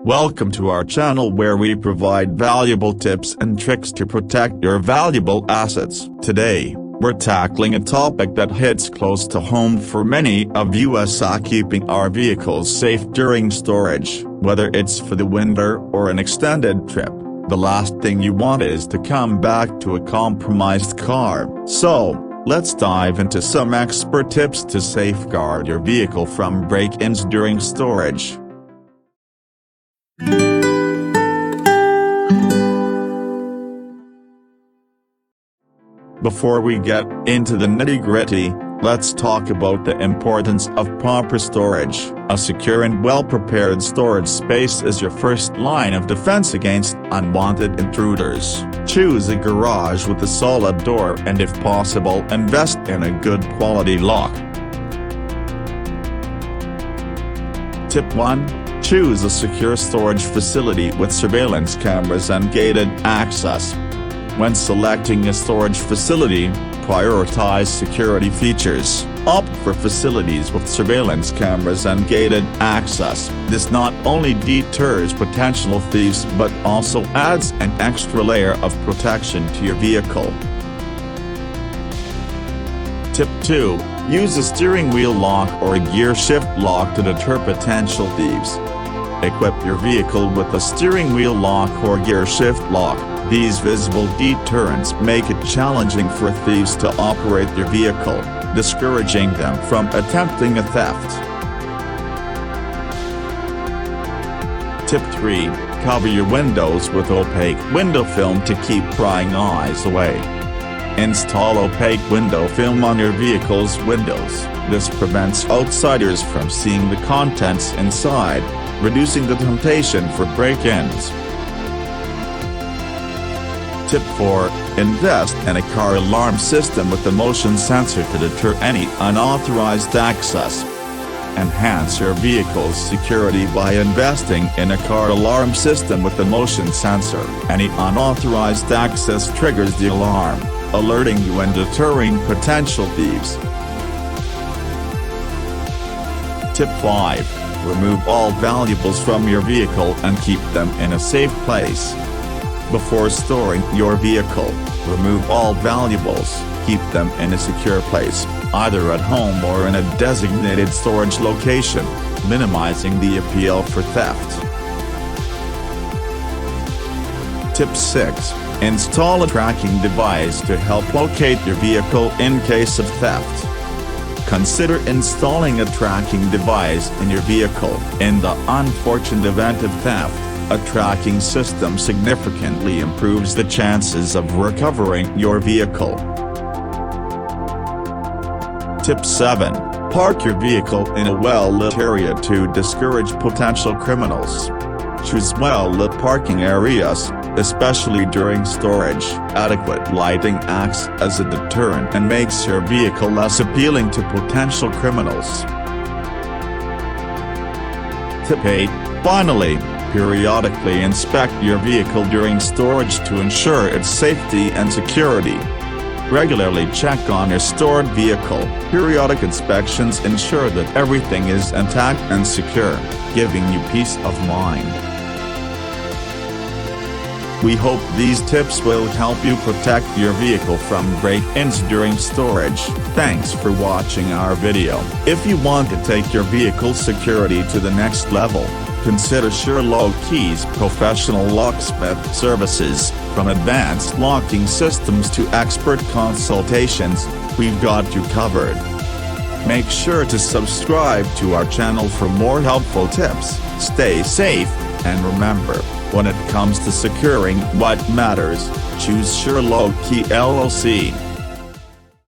Welcome to our channel where we provide valuable tips and tricks to protect your valuable assets. Today, we're tackling a topic that hits close to home for many of us: keeping our vehicles safe during storage. Whether it's for the winter or an extended trip, the last thing you want is to come back to a compromised car. So, let's dive into some expert tips to safeguard your vehicle from break-ins during storage. Before we get into the nitty-gritty, let's talk about the importance of proper storage. A secure and well-prepared storage space is your first line of defense against unwanted intruders. Choose a garage with a solid door and, if possible, invest in a good quality lock. Tip 1. Choose a secure storage facility with surveillance cameras and gated access. When selecting a storage facility, prioritize security features. Opt for facilities with surveillance cameras and gated access. This not only deters potential thieves but also adds an extra layer of protection to your vehicle. Tip 2. Use a steering wheel lock or a gear shift lock to deter potential thieves. Equip your vehicle with a steering wheel lock or gear shift lock. These visible deterrents make it challenging for thieves to operate your vehicle, discouraging them from attempting a theft. Tip 3. Cover your windows with opaque window film to keep prying eyes away. Install opaque window film on your vehicle's windows. This prevents outsiders from seeing the contents inside, reducing the temptation for break-ins. Tip 4. Invest in a car alarm system with a motion sensor to deter any unauthorized access. Enhance your vehicle's security by investing in a car alarm system with a motion sensor. Any unauthorized access triggers the alarm, alerting you and deterring potential thieves. Tip 5. Remove all valuables from your vehicle and keep them in a safe place. Before storing your vehicle, remove all valuables. Keep them in a secure place, either at home or in a designated storage location, minimizing the appeal for theft. Tip 6. Install a tracking device to help locate your vehicle in case of theft. Consider installing a tracking device in your vehicle. In the unfortunate event of theft, a tracking system significantly improves the chances of recovering your vehicle. Tip 7. Park your vehicle in a well-lit area to discourage potential criminals. Choose well-lit parking areas, especially during storage. Adequate lighting acts as a deterrent and makes your vehicle less appealing to potential criminals. Tip 8. Finally, periodically inspect your vehicle during storage to ensure its safety and security. Regularly check on your stored vehicle. Periodic inspections ensure that everything is intact and secure, giving you peace of mind. We hope these tips will help you protect your vehicle from break-ins during storage. Thanks for watching our video. If you want to take your vehicle's security to the next level, consider Sure-Lock-Key's professional locksmith services. From advanced locking systems to expert consultations, we've got you covered. Make sure to subscribe to our channel for more helpful tips. Stay safe, and remember, when it comes to securing what matters, choose Sure-Lock-Key LLC.